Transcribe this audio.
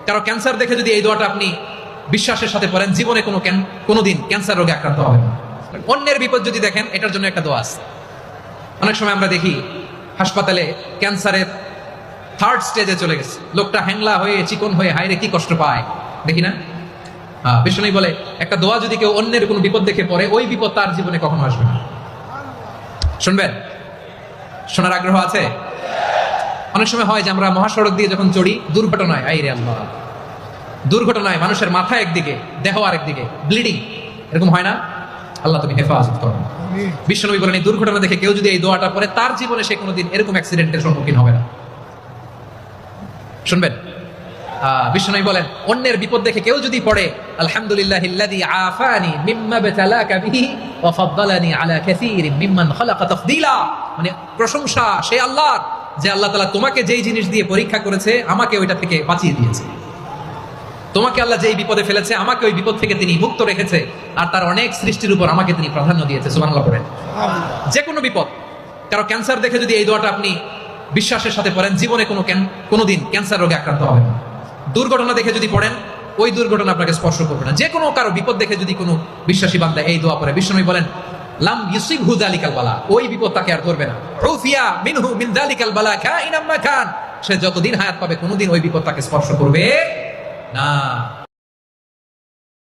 কারো ক্যান্সার দেখে যদি এই দোয়াটা আপনি বিশ্বাসের সাথে পড়েন, জীবনে কোনোদিন ক্যান্সার রোগে আক্রান্ত হবেন না। অন্যের বিপদ যদি দেখেন, এটার জন্য একটা দোয়া আছে। অনেক সময় আমরা দেখি হাসপাতালে ক্যান্সারের 3rd স্টেজে চলে গেছে, লোকটা হ্যাংলা হয়ে চিকন হয়ে হায়রে কি কষ্ট পায়, দেখি না? বিষ্ণু বলে একটা দোয়া যদি কেউ অন্যের কোনো বিপদ দেখে পড়ে, ওই বিপদ তার জীবনে কখনো আসবে না। শুনবেন? শোনার আগ্রহ আছে? অনেক সময় হয় যে আমরা মহাসড়ক দিয়ে যখন চড়ি, দুর্ঘটনায়, আইরে আল্লাহ, দুর্ঘটনায় মানুষের মাথা একদিকে, দেহ আরেকদিকে, ব্লিডিং, এরকম হয় না? আল্লাহ তুমি হেফাজত করো। বিশ্বনবী বলেন এই দুর্ঘটনা দেখে কেউ যদি এই দোয়াটা পড়ে, তার জীবনে সে কোনোদিন এরকম অ্যাক্সিডেন্টের সম্মুখীন হবে না। শুনবেন? বিশ্বনবী বলেন অন্যের বিপদ দেখে কেউ যদি পড়ে, আলহামদুলিল্লাহিল্লাযী আফানি মিম্মা বাতালাকা বিহি ওয়া ফাদ্দালানি আলা কাসীরিম মিম্মান খালাকা তাফদীলা, মানে প্রশংসা সেই আল্লাহর, যে আল্লাহ তাআলা তোমাকে যেই জিনিস দিয়ে পরীক্ষা করেছে, আমাকে ওইটা থেকে বাঁচিয়ে দিয়েছে। তোমাকে আল্লাহ যেই বিপদে ফেলেছে, আমাকে ওই বিপদ থেকে তিনি মুক্ত রেখেছে, আর তার অনেক সৃষ্টির উপর আমাকে তিনি প্রাধান্য দিয়েছে। সুবহানাল্লাহ পড়েন। যে কোনো বিপদ, কারো ক্যান্সার দেখে যদি এই দোয়াটা আপনি বিশ্বাসের সাথে পড়েন, জীবনে কোনোদিন ক্যান্সার রোগে আক্রান্ত হবেন না। দুর্ঘটনা দেখে যদি পড়েন, ওই দুর্ঘটনা আপনাকে স্পর্শ করবে না। যে কোনো কারো বিপদ দেখে যদি কোনো বিশ্বাসী বান্দা এই দোয়া পড়ে, বিশ্বনবী বলেন লাম ইউসিবহু যালিকাল বালা, ওই বিপদ তাকে আর ধরবে না। উফিয়া মিনহু মিন যালিকাল বালা কাইনাম মা কান, সে যতদিন হায়াত পাবে কোনোদিন ওই বিপদ তাকে স্পর্শ করবে না।